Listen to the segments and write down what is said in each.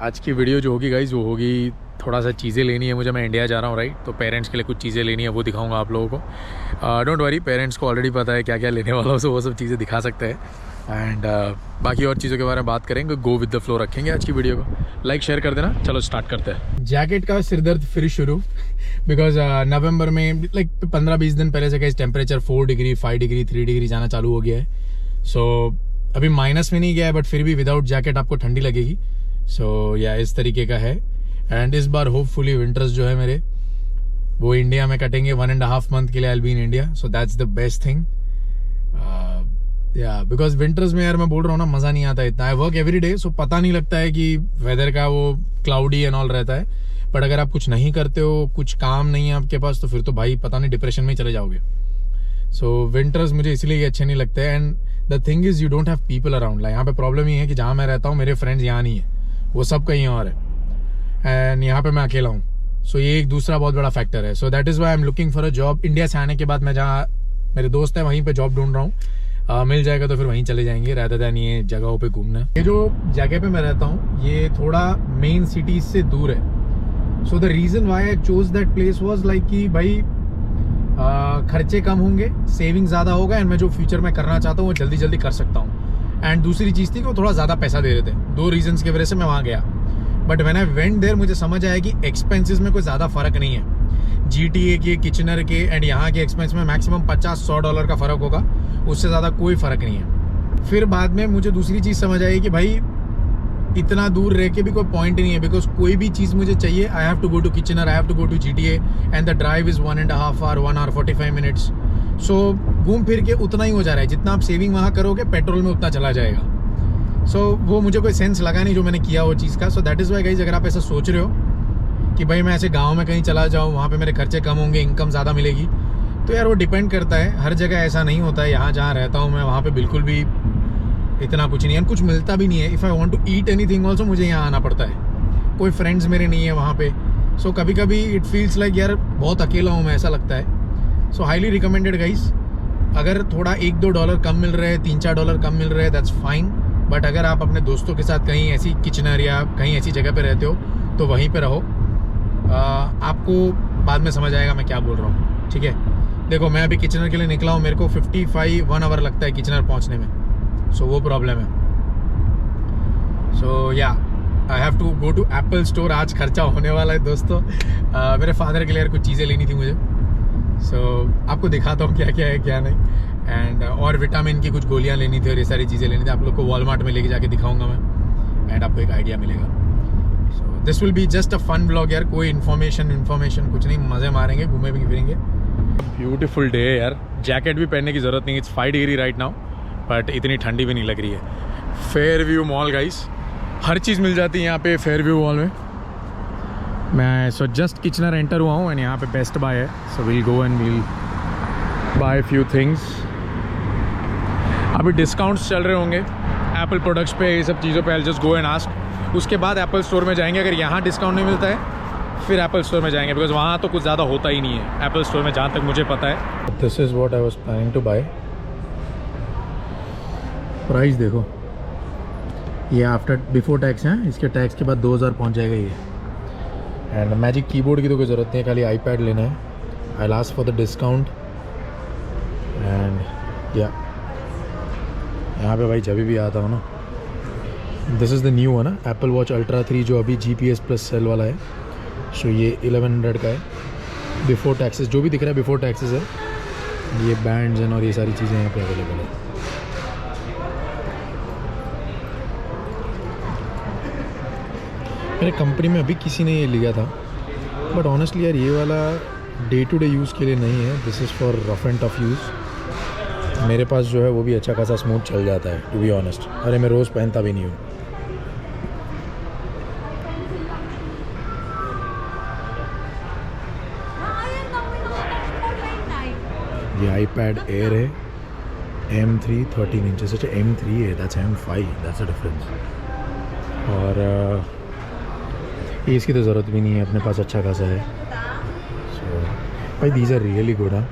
आज की वीडियो जो होगी गाइज वो होगी थोड़ा सा चीज़ें लेनी है मुझे, मैं इंडिया जा रहा हूँ राइट, तो पेरेंट्स के लिए कुछ चीज़ें लेनी है वो दिखाऊंगा आप लोगों को। डोंट वरी, पेरेंट्स को ऑलरेडी पता है क्या क्या लेने वाला हो, सो वो सब चीज़ें दिखा सकते हैं। एंड बाकी और चीज़ों के बारे में बात करेंगे, गो विद द फ्लो रखेंगे आज की वीडियो को। लाइक शेयर कर देना। चलो स्टार्ट करते हैं। जैकेट का सिरदर्द फिर शुरू, बिकॉज नवंबर में लाइक 15-20 दिन पहले से guys temperature 4 degree 5 degree 3 degree जाना चालू हो गया है। सो अभी माइनस में नहीं गया है, बट फिर भी विदाउट जैकेट आपको ठंडी लगेगी। सो या इस तरीके का है। एंड इस बार होपफुली विंटर्स जो है मेरे वो इंडिया में कटेंगे। 1.5 मंथ के लिए I will be in India, so that's the best thing. या बिकॉज विंटर्स में यार मैं बोल रहा हूँ ना, मजा नहीं आता इतना। आई वर्क एवरी डे, सो पता नहीं लगता है कि वेदर का वो क्लाउडी एंड ऑल रहता है। बट अगर आप कुछ नहीं करते हो, कुछ काम नहीं है आपके पास, तो फिर तो भाई पता नहीं डिप्रेशन में ही चले जाओगे। सो विंटर्स मुझे इसलिए अच्छे नहीं लगते। And the thing is you don't have people around. Like यहाँ पे प्रॉब्लम ये है कि जहाँ मैं रहता हूँ मेरे फ्रेंड्स यहाँ नहीं है, वो सब कहीं और है। एंड यहाँ पे मैं अकेला हूँ। सो ये एक दूसरा बहुत बड़ा फैक्टर है। So that is why I am looking for a job. India से आने के बाद मैं जहाँ मेरे दोस्त है वहीं पे जॉब ढूंढ रहा हूँ। मिल जाएगा तो फिर वहीं चले जाएंगे, रहता था नहीं ये जगहों पे घूमना। ये जो जगह पे मैं रहता हूँ ये थोड़ा मेन सिटीज से दूर है। So the reason why I chose that place was like कि भाई खर्चे कम होंगे, सेविंग ज़्यादा होगा, एंड मैं जो फ्यूचर में करना चाहता हूँ वो जल्दी जल्दी कर सकता हूँ। एंड दूसरी चीज़ थी कि वो थोड़ा ज़्यादा पैसा दे रहे थे। 2 रीजन्स की वजह से मैं वहाँ गया। But when I went there मुझे समझ आया कि एक्सपेंसेस में कोई ज़्यादा फ़र्क नहीं है। GTA के, किचनर के एंड यहाँ के एक्सपेंस में मैक्सिमम $50-100 का फ़र्क होगा, उससे ज़्यादा कोई फ़र्क नहीं है। फिर बाद में मुझे दूसरी चीज़ समझ आई कि भाई इतना दूर रह के भी कोई पॉइंट नहीं है, बिकॉज कोई भी चीज़ मुझे चाहिए I have to go to Kitchener, I have to go to GTA and the drive is 1.5 hour 1 hour 45 minutes। So घूम फिर के उतना ही हो जा रहा है, जितना आप सेविंग वहाँ करोगे पेट्रोल में उतना चला जाएगा। सो वो मुझे कोई सेंस लगा नहीं जो मैंने किया वो चीज़ का। So that is why guys, अगर आप ऐसा सोच रहे हो कि भाई मैं ऐसे गाँव में कहीं चला जाऊँ, वहाँ पे मेरे खर्चे कम होंगे, इनकम ज़्यादा मिलेगी, तो यार वो डिपेंड करता है। हर जगह ऐसा नहीं होता है। यहाँ जहाँ रहता हूँ मैं वहाँ पे बिल्कुल भी इतना कुछ नहीं है, कुछ मिलता भी नहीं है। If I want to eat anything also मुझे यहाँ आना पड़ता है। कोई फ्रेंड्स मेरे नहीं है वहाँ पे। सो कभी कभी इट फील्स लाइक यार बहुत अकेला हूँ मैं, ऐसा लगता है। सो हाईली रिकमेंडेड गाइस। अगर थोड़ा $1-2 कम मिल रहे हैं, $3-4 कम मिल रहे हैं, दैट्स फाइन। बट अगर आप अपने दोस्तों के साथ कहीं ऐसी किचनर या कहीं ऐसी जगह पे रहते हो तो वहीं पे रहो। आपको बाद में समझ आएगा मैं क्या बोल रहा हूँ, ठीक है। देखो मैं अभी किचनर के लिए निकला हूँ, मेरे को 1 hour लगता है किचनर पहुँचने में। सो वो प्रॉब्लम है। सो या I have to go to Apple store. आज खर्चा होने वाला है दोस्तों। मेरे फादर के लिए यार कुछ चीज़ें लेनी थी मुझे। सो आपको दिखाता हूँ क्या क्या है क्या नहीं। एंड और विटामिन की कुछ गोलियाँ लेनी थी और ये सारी चीज़ें लेनी थी। आप लोग को वॉलमार्ट में लेके जाके दिखाऊंगा मैं, एंड आपको एक आइडिया मिलेगा। So this will be just a fun blog यार। कोई इन्फॉर्मेशन कुछ नहीं, मज़े मारेंगे, घूमे भी फिरेंगे। ब्यूटीफुल डे है यार। जैकेट भी पहनने की ज़रूरत नहीं। It's 5 degree right now, but इतनी ठंडी भी नहीं लग रही है। फेयरव्यू मॉल गाइस, हर चीज़ मिल जाती है यहाँ पे फेयरव्यू मॉल में। मैं सो जस्ट किचनर एंटर हुआ हूँ एंड यहाँ पे बेस्ट बाय है। So we'll go and we'll buy few things. अभी डिस्काउंट्स चल रहे होंगे एप्पल प्रोडक्ट्स पे, ये सब चीज़ों पे। I just go and ask. उसके बाद एप्पल स्टोर में जाएंगे। अगर यहाँ डिस्काउंट नहीं मिलता है फिर एप्पल स्टोर में जाएंगे, बिकॉज वहाँ तो कुछ ज़्यादा होता ही नहीं है एप्पल स्टोर में, जहाँ तक मुझे पता है। This is what I was planning to buy. Price देखो, ये आफ्टर बिफोर टैक्स है, इसके टैक्स के बाद 2000 पहुंच जाएगा ये। एंड मैजिक कीबोर्ड की तो कोई ज़रूरत नहीं है, खाली आईपैड लेना है। I last for the discount. And या यहाँ पे भाई जब भी आता हूँ ना, दिस इज़ द न्यू है ना एप्पल वॉच अल्ट्रा 3 जो अभी GPS प्लस सेल वाला है। सो ये 1100 का है बिफोर टैक्सेस। जो भी दिख रहा है बिफोर टैक्सेस है। ये बैंड्स और ये सारी चीज़ें यहाँ पे अवेलेबल है। मेरे कंपनी में अभी किसी ने ये लिया था, बट ऑनेस्टली यार ये वाला डे टू डे यूज़ के लिए नहीं है। This is for rough and tough use. मेरे पास जो है वो भी अच्छा खासा स्मूथ चल जाता है टू बी ऑनेस्ट। अरे मैं रोज़ पहनता भी नहीं हूँ। ये आईपैड एयर है, M3 13 इंचेस। अच्छा M3 है, that's M5, that's a difference. और ये इसकी तो ज़रूरत भी नहीं है, अपने पास अच्छा खासा है। सो भाई दीज आर रियली गुड। हाँ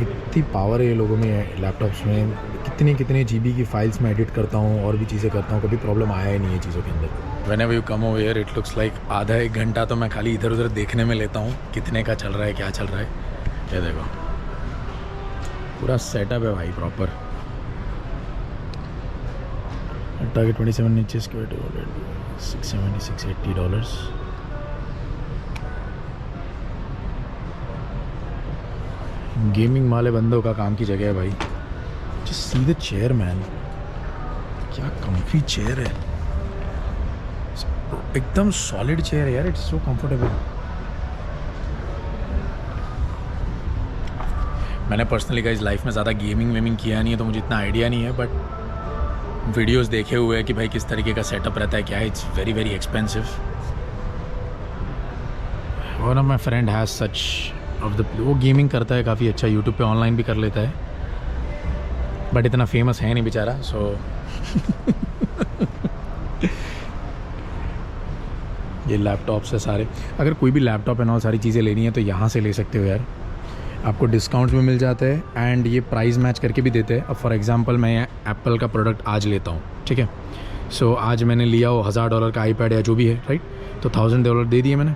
इतनी पावर है ये लोगों में लैपटॉप्स में। कितने GB की फ़ाइल्स में एडिट करता हूँ और भी चीज़ें करता हूँ, कभी प्रॉब्लम आया ही नहीं है चीज़ों के अंदर। Whenever you come over here, it looks like आधा एक घंटा तो मैं खाली इधर उधर देखने में लेता हूँ कितने का चल रहा है, क्या चल रहा है। ये देखो पूरा सेटअप है भाई प्रॉपर। टारगेट 27 इंचेस के $670-680। गेमिंग वाले बंदों का काम की जगह है भाई। Just see the chair man, क्या कंफी चेयर है, एकदम सॉलिड चेयर है यार। It's so comfortable. मैंने पर्सनली गाइस लाइफ में ज़्यादा गेमिंग वेमिंग किया नहीं है तो मुझे इतना आइडिया नहीं है, बट वीडियोस देखे हुए हैं कि भाई किस तरीके का सेटअप रहता है, क्या है। It's very very expensive. One of my friend has such of the, वो गेमिंग करता है काफ़ी अच्छा, यूट्यूब पे ऑनलाइन भी कर लेता है, बट इतना फेमस है नहीं बेचारा। सो ये लैपटॉप्स है सारे। अगर कोई भी लैपटॉप एंड ऑल सारी चीज़ें लेनी है तो यहाँ से ले सकते हो यार, आपको डिस्काउंट्स में मिल जाते हैं एंड ये प्राइस मैच करके भी देते हैं। अब फॉर एग्जांपल मैं एप्पल का प्रोडक्ट आज लेता हूँ, ठीक है। सो आज मैंने लिया वो $1000 का आईपैड या जो भी है, राइट, तो $1000 दे दिए मैंने।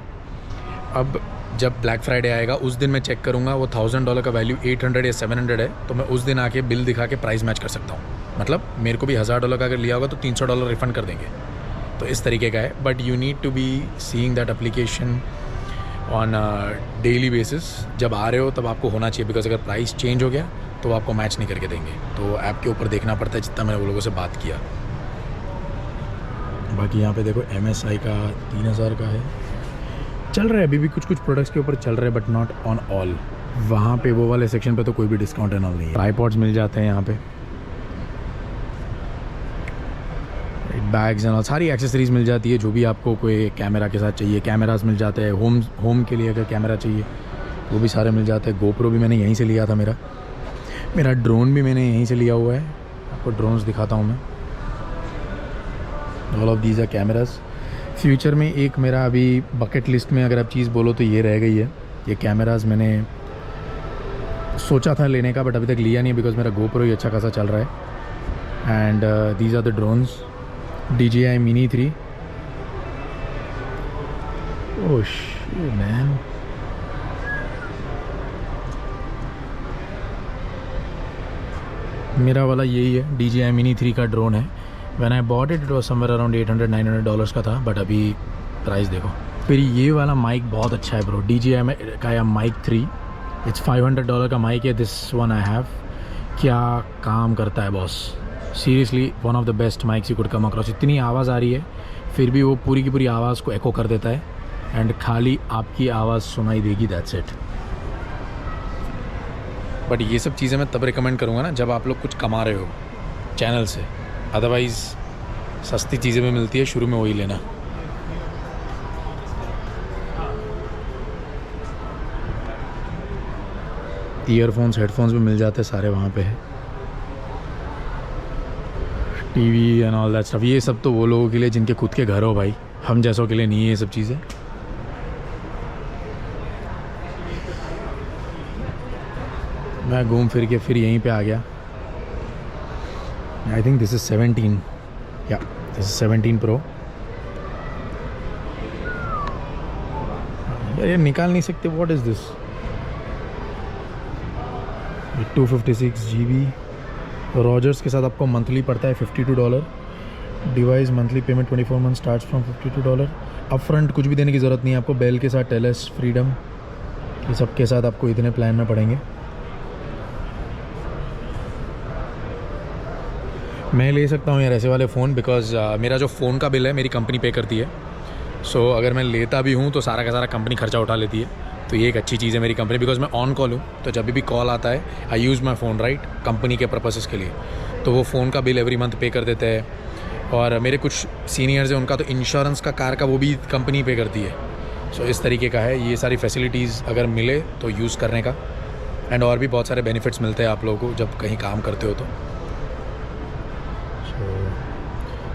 अब जब ब्लैक फ्राइडे आएगा उस दिन मैं चेक करूँगा वो $1000 का वैल्यू 800 या 700 है, तो मैं उस दिन आके बिल दिखा के प्राइस मैच कर सकता हूँ। मतलब मेरे को भी $1000 का अगर लिया होगा तो $300 रिफंड कर देंगे। तो इस तरीके का है, but you need to be seeing that application on daily basis. जब आ रहे हो तब आपको होना चाहिए, बिकॉज अगर प्राइस चेंज हो गया तो वो आपको मैच नहीं करके देंगे। तो ऐप के ऊपर देखना पड़ता है, जितना मैंने वो लोगों से बात किया। बाकी यहाँ पे देखो MSI का 3000 का है, चल रहा है अभी भी कुछ कुछ प्रोडक्ट्स के ऊपर चल रहे हैं, बट नॉट ऑन ऑल। वहाँ पे वो वाले सेक्शन पे तो कोई भी डिस्काउंट एंड ऑल नहीं है। ट्राइपॉड्स मिल जाते हैं यहाँ पे, बैग्स एंड ऑल सारी एक्सेसरीज मिल जाती है, जो भी आपको कोई कैमरा के साथ चाहिए। कैमरास मिल जाते हैं, होम के लिए अगर कैमरा चाहिए वो भी सारे मिल जाते हैं। GoPro भी मैंने यहीं से लिया था, मेरा ड्रोन भी मैंने यहीं से लिया हुआ है। आपको ड्रोन्स दिखाता हूँ मैं। All of these are cameras. Future में एक मेरा अभी बकेट लिस्ट में अगर आप चीज़ बोलो तो ये रह गई है। ये कैमराज मैंने सोचा था लेने का, बट अभी तक लिया नहीं, बिकॉज मेरा GoPro ही अच्छा खासा चल रहा है। And these are the drones, DJI Mini 3। Oh shit man, मेरा वाला यही है, DJI Mini 3 का ड्रोन है। When I bought it, it was somewhere around $800-900 का था, बट अभी प्राइस देखो। फिर ये वाला माइक बहुत अच्छा है ब्रो, DJI का या माइक 3। इट्स $500 का माइक है। This one I have. क्या काम करता है boss, seriously one of the best mics you could come across. इतनी आवाज़ आ रही है फिर भी वो पूरी की पूरी आवाज़ को एको कर देता है, एंड खाली आपकी आवाज़ सुनाई देगी, दैट्स इट। बट ये सब चीज़ें मैं तब रिकमेंड करूँगा ना जब आप लोग कुछ कमा रहे हो चैनल से, अदरवाइज़ सस्ती चीज़ें में मिलती है, शुरू में वही लेना। ईयरफोन्स हेडफोन्स भी मिल जाते हैं सारे वहाँ पे है। TV and all that stuff, ये सब तो वो लोगों के लिए जिनके खुद के घर हो भाई, हम जैसों के लिए नहीं है ये सब चीज़ें। मैं घूम फिर के फिर यहीं पे आ गया। आई थिंक दिस इज़ 17, या दिस इज़ 17 Pro। यार ये निकाल नहीं सकते, what is this. 256 GB Rogers के साथ आपको मंथली पड़ता है $52। Device monthly payment 24 month starts from $52। Up front कुछ भी देने की ज़रूरत नहीं है आपको। बेल के साथ टेलेस, फ्रीडम, ये सब के साथ आपको इतने प्लान में पड़ेंगे। मैं ले सकता हूँ यार ऐसे वाले फ़ोन, बिकॉज मेरा जो फ़ोन का बिल है मेरी कंपनी पे करती है। सो अगर मैं लेता भी हूँ तो सारा का सारा कंपनी खर्चा उठा लेती है। तो ये एक अच्छी चीज़ है मेरी कंपनी, बिकॉज मैं ऑन कॉल हूँ, तो जब भी कॉल आता है I use my phone, right, company के पर्पसेस के लिए। तो वो फ़ोन का बिल एवरी मंथ पे कर देते हैं। और मेरे कुछ सीनियर्स हैं, उनका तो इंश्योरेंस का कार का वो भी कंपनी पे करती है। सो इस तरीके का है। ये सारी फैसिलिटीज़ अगर मिले तो यूज़ करने का, एंड और भी बहुत सारे बेनिफिट्स मिलते हैं आप लोगों को जब कहीं काम करते हो तो।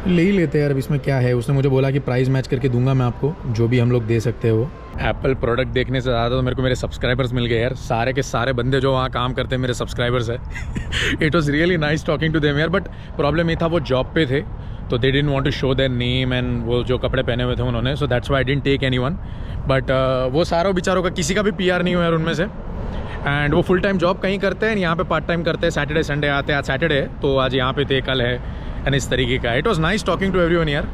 ले ही लेते हैं यार, अब इसमें क्या है। उसने मुझे बोला कि प्राइस मैच करके दूंगा मैं आपको, जो भी हम लोग दे सकते हैं वो। एप्पल प्रोडक्ट देखने से ज़्यादा तो मेरे को मेरे सब्सक्राइबर्स मिल गए यार। सारे के सारे बंदे जो वहाँ काम करते हैं मेरे सब्सक्राइबर्स है। It was really nice talking to them यार, बट प्रॉब्लम ये था वो जॉब पे थे, तो they didn't want to show their name and वो जो कपड़े पहने हुए थे उन्होंने, so that's why I didn't take anyone. But वो सारों बेचारों का किसी का भी PR नहीं हुआ यार उनमें से। एंड वो फुल टाइम जॉब कहीं करते हैं, यहाँ पे पार्ट टाइम करते हैं, सैटरडे संडे आते हैं। आज सैटरडे है तो आज यहाँ पे थे, कल है, एंड इस तरीके का। It was nice talking to everyone यार।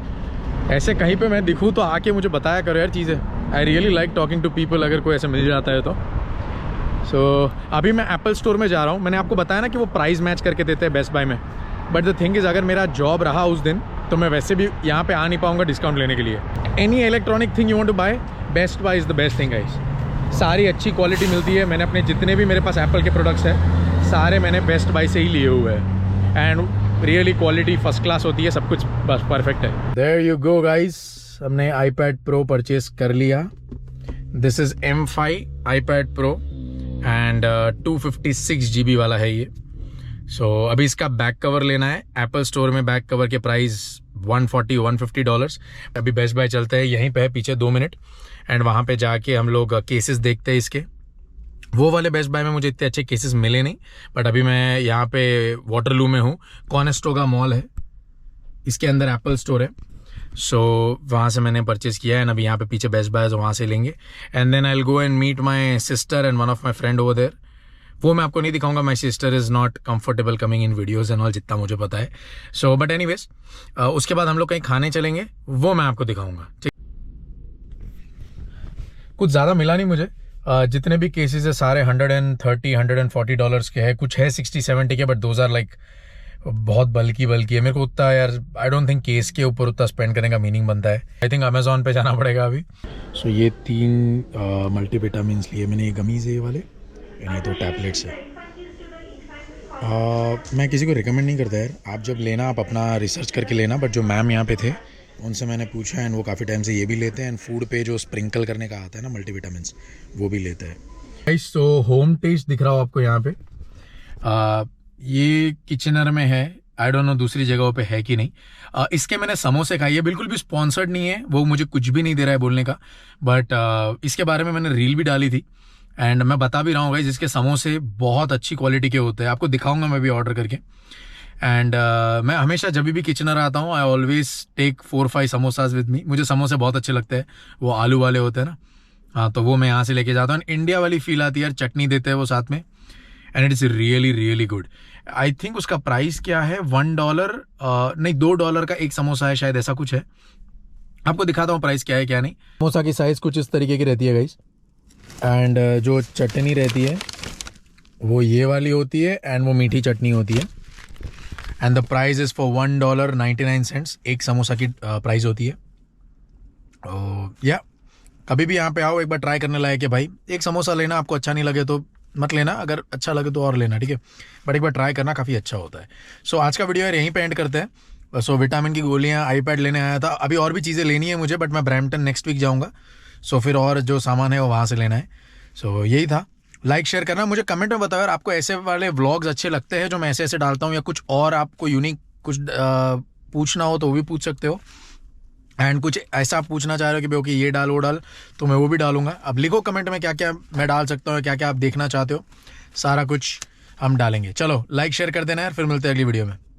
ऐसे कहीं पे मैं दिखूँ तो आके मुझे बताया करो यार चीज़ें। I really like talking to people, अगर कोई ऐसे मिल जाता है तो। सो अभी मैं एप्पल स्टोर में जा रहा हूँ। मैंने आपको बताया ना कि वो प्राइस मैच करके देते हैं बेस्ट बाय में। बट द थिंग इज़, अगर मेरा जॉब रहा उस दिन तो मैं वैसे भी यहाँ पे आ नहीं पाऊँगा डिस्काउंट लेने के लिए। Any electronic thing you want to buy, Best Buy is the best thing guys. सारी अच्छी क्वालिटी मिलती है। मैंने अपने जितने भी मेरे पास एप्पल के प्रोडक्ट्स हैं सारे मैंने बेस्ट बाय से ही लिए हुए हैं। And really quality first class होती है, सब कुछ बस परफेक्ट है। देयर यू गो गाइस, हमने iPad Pro परचेज कर लिया। This is M5 iPad Pro and 256 GB वाला है ये। सो अभी इसका बैक कवर लेना है। एप्पल स्टोर में बैक कवर के प्राइस $150 अभी बेस्ट बाय चलते हैं, यहीं पे है पीछे 2 मिनट। एंड वहाँ पे जाके हम लोग केसेस देखते हैं इसके। वो वाले बेस्ट बाय में मुझे इतने अच्छे केसेस मिले नहीं, बट अभी मैं यहाँ पे वाटरलू में हूँ। कॉनेस्टोगा मॉल है, इसके अंदर एप्पल स्टोर है। सो वहाँ से मैंने परचेज़ किया है। अभी यहाँ पे पीछे बेस्ट बाय है, वहाँ से लेंगे। And then I will go and meet my sister and one of my friend over there. वो मैं आपको नहीं दिखाऊंगा, my sister is not comfortable coming in videos and all, जितना मुझे पता है। सो बट एनीवेज उसके बाद हम लोग कहीं खाने चलेंगे, वो मैं आपको दिखाऊंगा। ठीक, कुछ ज़्यादा मिला नहीं मुझे। जितने भी केसेस है सारे $130-140 के हैं। कुछ है 60-70 के, बट दोज आर लाइक बहुत बल्कि है। मेरे को उतना यार आई डोंट थिंक केस के ऊपर उतना स्पेंड करने का मीनिंग बनता है। आई थिंक अमेजोन पे जाना पड़ेगा अभी। सो ये 3 मल्टीविटामिन्स लिए मैंने। ये गमीज़ है ये वाले, यानी तो टैबलेट्स है। मैं किसी को रिकमेंड नहीं करता यार, आप जब लेना आप अपना रिसर्च करके लेना। बट जो मैम यहाँ पे थे उनसे मैंने पूछा एंड वो काफ़ी टाइम से ये भी लेते हैं। एंड फूड पे जो स्प्रिंकल करने का आता है ना मल्टीविटामिन्स, वो भी लेते हैं गाइस। तो होम टेस्ट दिख रहा हो आपको यहाँ पे। ये किचनर में है, आई डोंट नो दूसरी जगहों पे है कि नहीं। इसके मैंने समोसे खाए, ये बिल्कुल भी स्पॉन्सर्ड नहीं है, वो मुझे कुछ भी नहीं दे रहा है बोलने का। बट इसके बारे में मैंने रील भी डाली थी एंड मैं बता भी रहा हूँ गाइस, जिसके समोसे बहुत अच्छी क्वालिटी के होते हैं। आपको दिखाऊंगा मैं भी ऑर्डर करके। एंड मैं हमेशा जब भी किचनर आता हूँ I always take 4-5 samosas with me. मुझे समोसे बहुत अच्छे लगते हैं, वो आलू वाले होते हैं ना। हाँ, तो वो मैं यहाँ से लेके जाता हूँ। इंडिया वाली फील आती है यार, चटनी देते हैं वो साथ में। And it is really good. I think उसका प्राइस क्या है, $1 नहीं $2 का एक समोसा है शायद, ऐसा कुछ है। आपको दिखाता हूँ प्राइस क्या है क्या नहीं। समोसा की साइज़ कुछ इस तरीके की रहती है गाइस। एंड जो चटनी रहती है वो ये वाली होती है एंड वो मीठी चटनी होती है। And the price is for $1.99 एक समोसा की प्राइस होती है। या कभी भी यहाँ पे आओ, एक बार ट्राई करने लायक है भाई। एक समोसा लेना, आपको अच्छा नहीं लगे तो मत लेना, अगर अच्छा लगे तो और लेना, ठीक है। बट एक बार ट्राई करना, काफ़ी अच्छा होता है। सो आज का वीडियो यार यहीं पे एंड करते हैं। सो विटामिन की गोलियाँ, iPad लेने आया था। अभी और भी चीज़ें लेनी है मुझे, बट मैं ब्रैम्पटन नेक्स्ट वीक जाऊँगा। सो फिर और जो सामान है वो वहाँ से लेना है। सो यही था। लाइक शेयर करना, मुझे कमेंट में बताओ यार आपको ऐसे वाले व्लॉग्स अच्छे लगते हैं जो मैं ऐसे डालता हूँ, या कुछ और आपको यूनिक कुछ पूछना हो तो वो भी पूछ सकते हो। एंड कुछ ऐसा आप पूछना चाह रहे हो कि ओके ये डाल वो डाल, तो मैं वो भी डालूंगा। अब लिखो कमेंट में क्या क्या मैं डाल सकता हूँ, क्या क्या आप देखना चाहते हो, सारा कुछ हम डालेंगे। चलो लाइक शेयर कर देना यार, फिर मिलते हैं अगली वीडियो में।